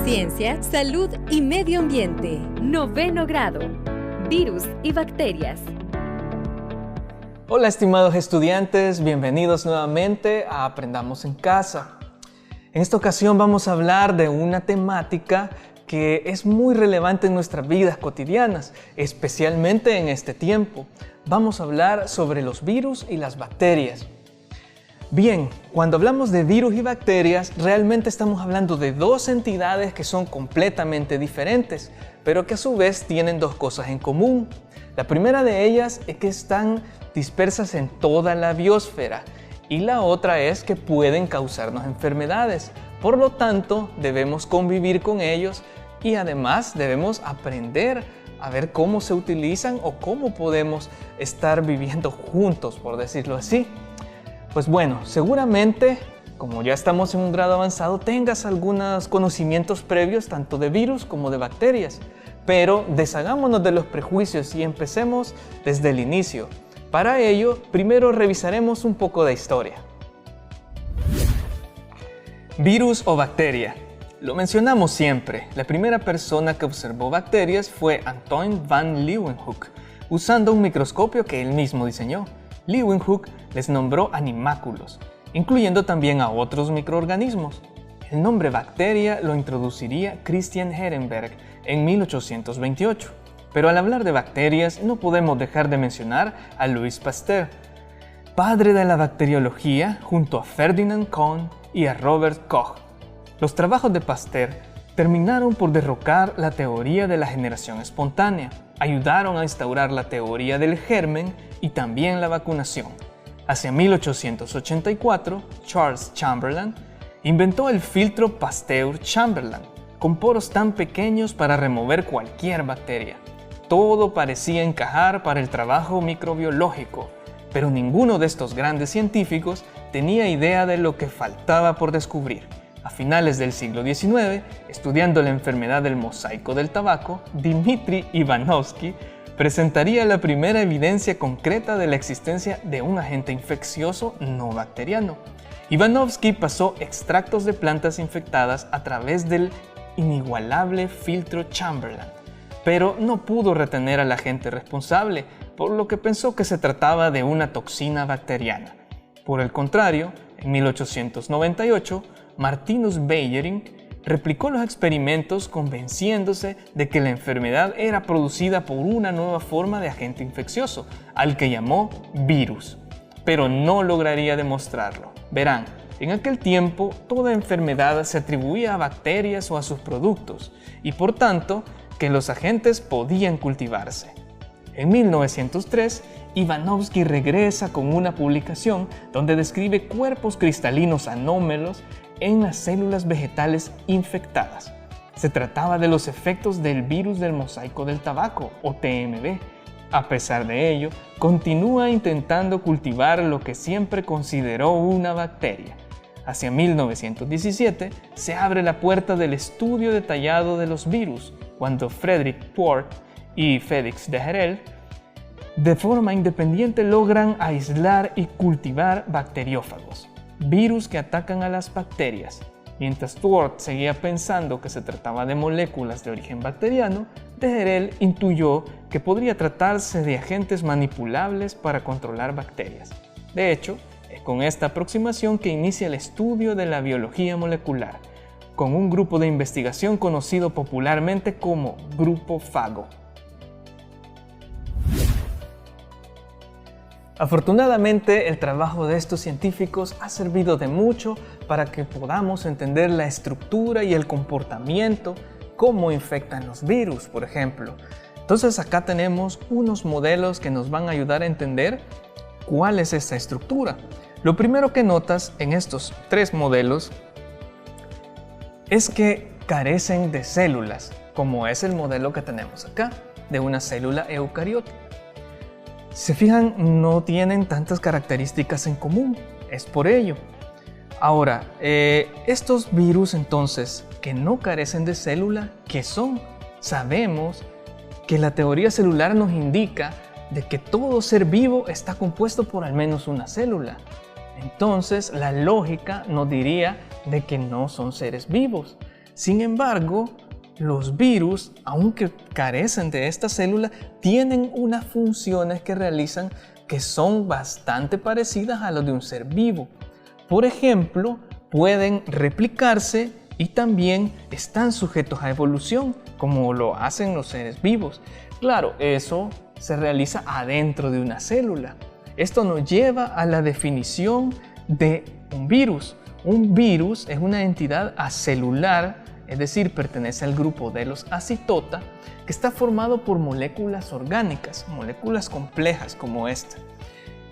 Ciencia, salud y medio ambiente. 9º grado. Virus y bacterias. Hola estimados estudiantes, bienvenidos nuevamente a Aprendamos en Casa. En esta ocasión vamos a hablar de una temática que es muy relevante en nuestras vidas cotidianas, especialmente en este tiempo. Vamos a hablar sobre los virus y las bacterias. Bien, cuando hablamos de virus y bacterias, realmente estamos hablando de dos entidades que son completamente diferentes, pero que a su vez tienen dos cosas en común. La primera de ellas es que están dispersas en toda la biosfera y la otra es que pueden causarnos enfermedades. Por lo tanto, debemos convivir con ellos y además debemos aprender a ver cómo se utilizan o cómo podemos estar viviendo juntos, por decirlo así. Pues bueno, seguramente, como ya estamos en un grado avanzado, tengas algunos conocimientos previos tanto de virus como de bacterias. Pero deshagámonos de los prejuicios y empecemos desde el inicio. Para ello, primero revisaremos un poco de historia. Virus o bacteria. Lo mencionamos siempre. La primera persona que observó bacterias fue Antoine van Leeuwenhoek, usando un microscopio que él mismo diseñó. Leeuwenhoek les nombró animáculos, incluyendo también a otros microorganismos. El nombre bacteria lo introduciría Christian Ehrenberg en 1828. Pero al hablar de bacterias no podemos dejar de mencionar a Louis Pasteur, padre de la bacteriología junto a Ferdinand Kohn y a Robert Koch. Los trabajos de Pasteur terminaron por derrocar la teoría de la generación espontánea, ayudaron a instaurar la teoría del germen y también la vacunación. Hacia 1884, Charles Chamberlain inventó el filtro Pasteur-Chamberlain, con poros tan pequeños para remover cualquier bacteria. Todo parecía encajar para el trabajo microbiológico, pero ninguno de estos grandes científicos tenía idea de lo que faltaba por descubrir. A finales del siglo XIX, estudiando la enfermedad del mosaico del tabaco, Dmitri Ivanovsky presentaría la primera evidencia concreta de la existencia de un agente infeccioso no bacteriano. Ivanovsky pasó extractos de plantas infectadas a través del inigualable filtro Chamberlain, pero no pudo retener al agente responsable, por lo que pensó que se trataba de una toxina bacteriana. Por el contrario, en 1898, Martinus Beijerinck replicó los experimentos convenciéndose de que la enfermedad era producida por una nueva forma de agente infeccioso, al que llamó virus, pero no lograría demostrarlo. Verán, en aquel tiempo toda enfermedad se atribuía a bacterias o a sus productos, y por tanto que los agentes podían cultivarse. En 1903, Ivanovsky regresa con una publicación donde describe cuerpos cristalinos anómalos en las células vegetales infectadas. Se trataba de los efectos del virus del mosaico del tabaco, o TMB. A pesar de ello, continúa intentando cultivar lo que siempre consideró una bacteria. Hacia 1917 se abre la puerta del estudio detallado de los virus, cuando Frederick Port y Félix Deherelle de forma independiente logran aislar y cultivar bacteriófagos, virus que atacan a las bacterias. Mientras Port seguía pensando que se trataba de moléculas de origen bacteriano, Deherelle intuyó que podría tratarse de agentes manipulables para controlar bacterias. De hecho, es con esta aproximación que inicia el estudio de la biología molecular, con un grupo de investigación conocido popularmente como Grupo Fago. Afortunadamente, el trabajo de estos científicos ha servido de mucho para que podamos entender la estructura y el comportamiento, cómo infectan los virus, por ejemplo. Entonces acá tenemos unos modelos que nos van a ayudar a entender cuál es esta estructura. Lo primero que notas en estos tres modelos es que carecen de células, como es el modelo que tenemos acá, de una célula eucariota. Si se fijan, no tienen tantas características en común, es por ello. Ahora, estos virus entonces, que no carecen de célula, ¿qué son? Sabemos que la teoría celular nos indica de que todo ser vivo está compuesto por al menos una célula. Entonces, la lógica nos diría de que no son seres vivos. Sin embargo, los virus, aunque carecen de esta célula, tienen unas funciones que realizan que son bastante parecidas a las de un ser vivo. Por ejemplo, pueden replicarse y también están sujetos a evolución, como lo hacen los seres vivos. Claro, eso se realiza adentro de una célula. Esto nos lleva a la definición de un virus. Un virus es una entidad acelular, es decir, pertenece al grupo de los acitota, que está formado por moléculas orgánicas, moléculas complejas como esta.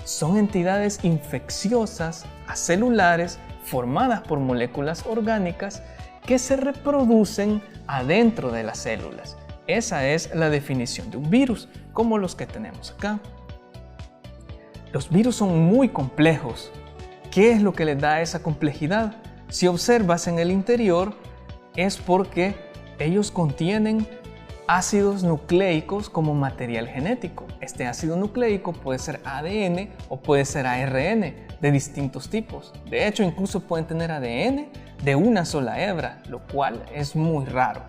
Son entidades infecciosas, acelulares, formadas por moléculas orgánicas que se reproducen adentro de las células. Esa es la definición de un virus, como los que tenemos acá. Los virus son muy complejos. ¿Qué es lo que les da esa complejidad? Si observas en el interior, es porque ellos contienen ácidos nucleicos como material genético. Este ácido nucleico puede ser ADN o puede ser ARN de distintos tipos. De hecho, incluso pueden tener ADN de una sola hebra, lo cual es muy raro.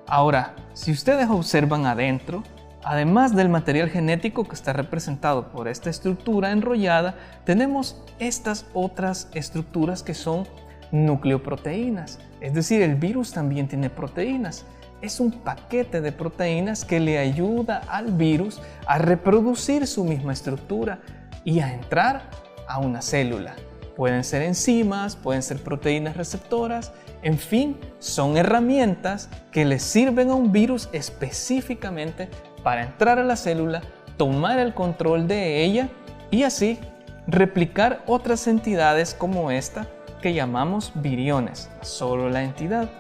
Ahora, si ustedes observan adentro, además del material genético que está representado por esta estructura enrollada, tenemos estas otras estructuras que son nucleoproteínas. Es decir, el virus también tiene proteínas. Es un paquete de proteínas que le ayuda al virus a reproducir su misma estructura y a entrar a una célula. Pueden ser enzimas, pueden ser proteínas receptoras, en fin, son herramientas que le sirven a un virus específicamente para entrar a la célula, tomar el control de ella y así replicar otras entidades como esta que llamamos viriones, solo la entidad.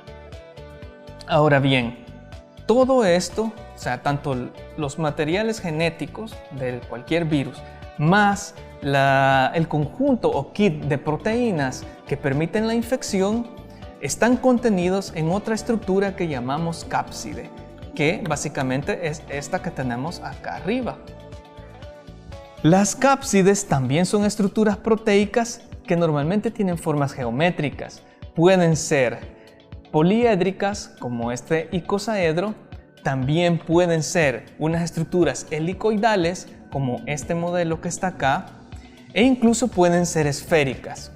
Ahora bien, todo esto, o sea, tanto los materiales genéticos de cualquier virus, más el conjunto o kit de proteínas que permiten la infección, están contenidos en otra estructura que llamamos cápside, que básicamente es esta que tenemos acá arriba. Las cápsides también son estructuras proteicas que normalmente tienen formas geométricas. Pueden ser poliédricas, como este icosaedro, también pueden ser unas estructuras helicoidales, como este modelo que está acá, e incluso pueden ser esféricas.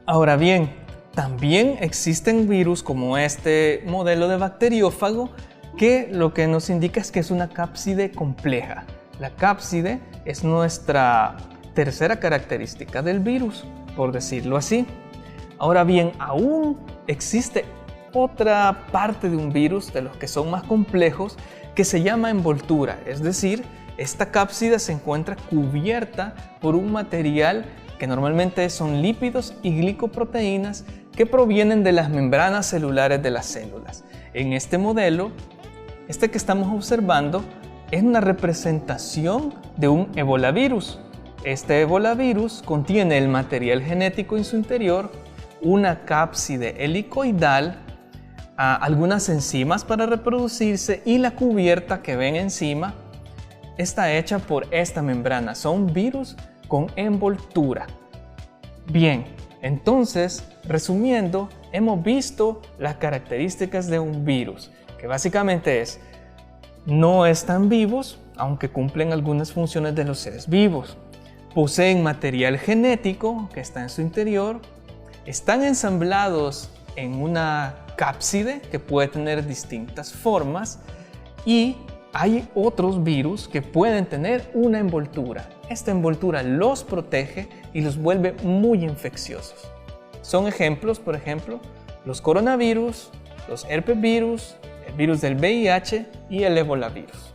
Ahora bien, también existen virus como este modelo de bacteriófago que lo que nos indica es que es una cápside compleja. La cápside es nuestra tercera característica del virus, por decirlo así. Ahora bien, aún existe otra parte de un virus, de los que son más complejos, que se llama envoltura, es decir, esta cápside se encuentra cubierta por un material que normalmente son lípidos y glicoproteínas que provienen de las membranas celulares de las células. En este modelo, este que estamos observando es una representación de un ebolavirus. Este ebolavirus contiene el material genético en su interior, una cápside helicoidal, algunas enzimas para reproducirse y la cubierta que ven encima está hecha por esta membrana. Son virus con envoltura. Bien, entonces, resumiendo, hemos visto las características de un virus, que básicamente no están vivos, aunque cumplen algunas funciones de los seres vivos. Poseen material genético que está en su interior, están ensamblados en una cápside que puede tener distintas formas y hay otros virus que pueden tener una envoltura. Esta envoltura los protege y los vuelve muy infecciosos. Son ejemplos, por ejemplo, los coronavirus, los herpesvirus, el virus del VIH y el ebolavirus.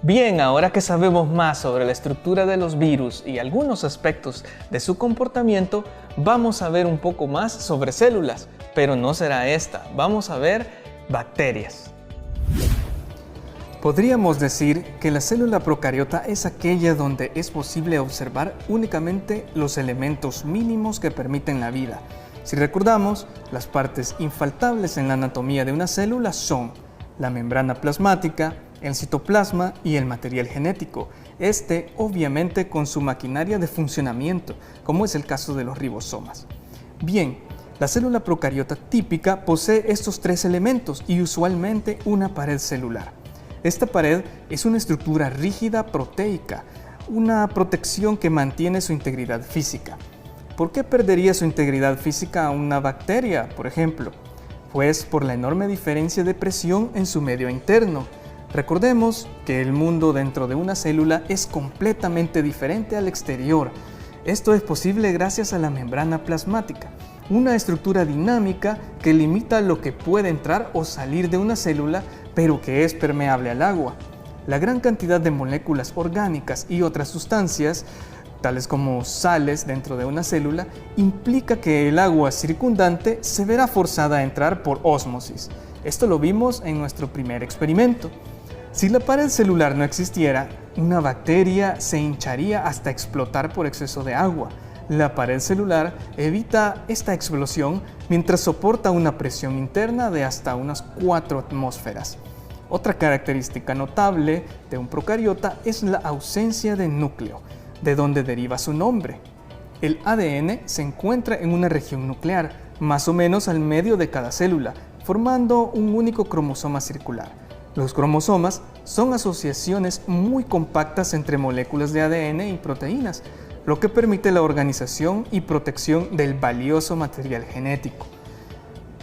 Bien, ahora que sabemos más sobre la estructura de los virus y algunos aspectos de su comportamiento, vamos a ver un poco más sobre células, pero no será esta, vamos a ver bacterias. Podríamos decir que la célula procariota es aquella donde es posible observar únicamente los elementos mínimos que permiten la vida. Si recordamos, las partes infaltables en la anatomía de una célula son la membrana plasmática, el citoplasma y el material genético, obviamente con su maquinaria de funcionamiento, como es el caso de los ribosomas. Bien, La célula procariota típica posee estos tres elementos y usualmente una pared celular. Esta pared es una estructura rígida proteica, una protección que mantiene su integridad física. ¿Por qué perdería su integridad física una bacteria, por ejemplo? Pues por la enorme diferencia de presión en su medio interno. Recordemos que el mundo dentro de una célula es completamente diferente al exterior. Esto es posible gracias a la membrana plasmática, una estructura dinámica que limita lo que puede entrar o salir de una célula, pero que es permeable al agua. La gran cantidad de moléculas orgánicas y otras sustancias, tales como sales dentro de una célula, implica que el agua circundante se verá forzada a entrar por ósmosis. Esto lo vimos en nuestro primer experimento. Si la pared celular no existiera, una bacteria se hincharía hasta explotar por exceso de agua. La pared celular evita esta explosión mientras soporta una presión interna de hasta unas 4 atmósferas. Otra característica notable de un procariota es la ausencia de núcleo, de donde deriva su nombre. El ADN se encuentra en una región nuclear, más o menos al medio de cada célula, formando un único cromosoma circular. Los cromosomas son asociaciones muy compactas entre moléculas de ADN y proteínas, lo que permite la organización y protección del valioso material genético.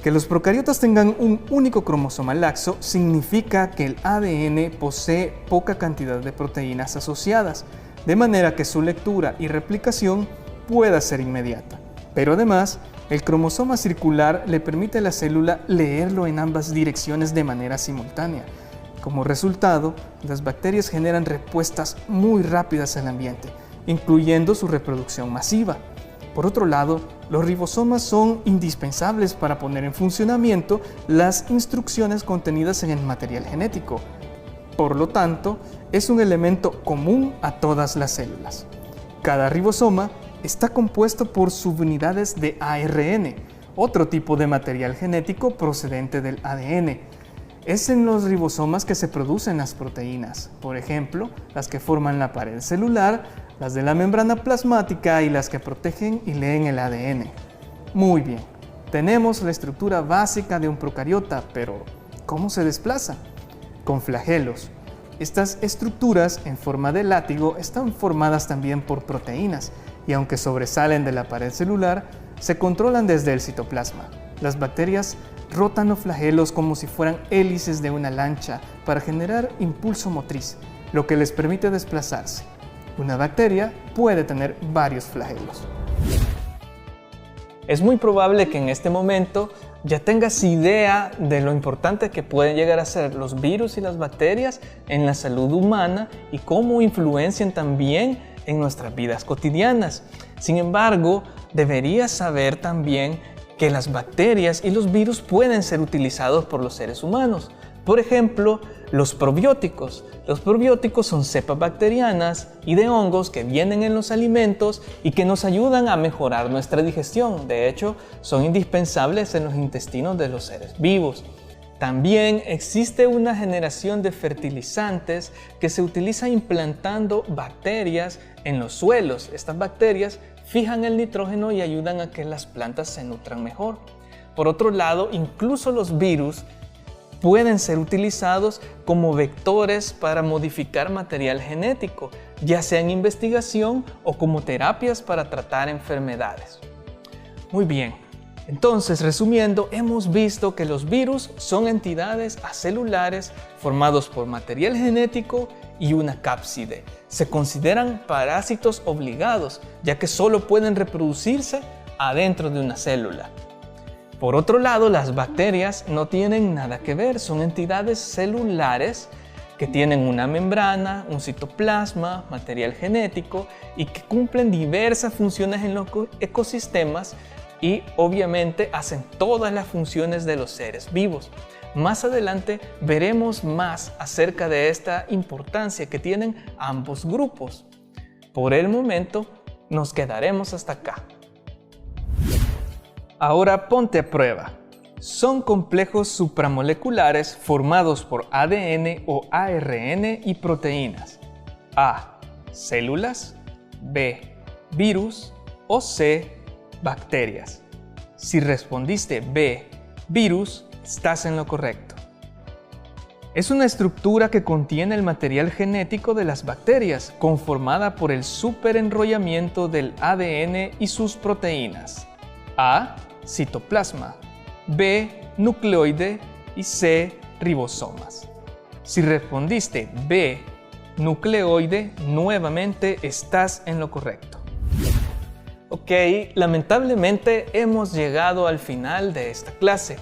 Que los procariotas tengan un único cromosoma laxo significa que el ADN posee poca cantidad de proteínas asociadas, de manera que su lectura y replicación pueda ser inmediata. Pero además, el cromosoma circular le permite a la célula leerlo en ambas direcciones de manera simultánea. Como resultado, las bacterias generan respuestas muy rápidas al ambiente, incluyendo su reproducción masiva. Por otro lado, los ribosomas son indispensables para poner en funcionamiento las instrucciones contenidas en el material genético. Por lo tanto, es un elemento común a todas las células. Cada ribosoma está compuesto por subunidades de ARN, otro tipo de material genético procedente del ADN. Es en los ribosomas que se producen las proteínas, por ejemplo, las que forman la pared celular, las de la membrana plasmática y las que protegen y leen el ADN. Muy bien, tenemos la estructura básica de un procariota, pero ¿cómo se desplaza? Con flagelos. Estas estructuras en forma de látigo están formadas también por proteínas y aunque sobresalen de la pared celular, se controlan desde el citoplasma. Las bacterias rotan los flagelos como si fueran hélices de una lancha para generar impulso motriz, lo que les permite desplazarse. Una bacteria puede tener varios flagelos. Es muy probable que en este momento ya tengas idea de lo importante que pueden llegar a ser los virus y las bacterias en la salud humana y cómo influencian también en nuestras vidas cotidianas. Sin embargo, deberías saber también que las bacterias y los virus pueden ser utilizados por los seres humanos. Por ejemplo, los probióticos. Los probióticos son cepas bacterianas y de hongos que vienen en los alimentos y que nos ayudan a mejorar nuestra digestión. De hecho, son indispensables en los intestinos de los seres vivos. También existe una generación de fertilizantes que se utiliza implantando bacterias en los suelos. Estas bacterias fijan el nitrógeno y ayudan a que las plantas se nutran mejor. Por otro lado, incluso los virus pueden ser utilizados como vectores para modificar material genético, ya sea en investigación o como terapias para tratar enfermedades. Muy bien, entonces resumiendo, hemos visto que los virus son entidades acelulares formados por material genético y una cápside. Se consideran parásitos obligados, ya que solo pueden reproducirse adentro de una célula. Por otro lado, las bacterias no tienen nada que ver, son entidades celulares que tienen una membrana, un citoplasma, material genético y que cumplen diversas funciones en los ecosistemas y obviamente hacen todas las funciones de los seres vivos. Más adelante veremos más acerca de esta importancia que tienen ambos grupos. Por el momento nos quedaremos hasta acá. Ahora ponte a prueba. Son complejos supramoleculares formados por ADN o ARN y proteínas. A. Células. B. Virus. O C. Bacterias. Si respondiste B, virus, estás en lo correcto. Es una estructura que contiene el material genético de las bacterias, conformada por el superenrollamiento del ADN y sus proteínas. A, citoplasma, B, nucleoide y C, ribosomas. Si respondiste B, nucleoide, nuevamente estás en lo correcto. Ok, lamentablemente hemos llegado al final de esta clase.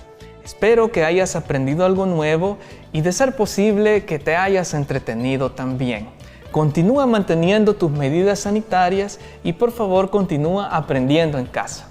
Espero que hayas aprendido algo nuevo y, de ser posible, que te hayas entretenido también. Continúa manteniendo tus medidas sanitarias y por favor continúa aprendiendo en casa.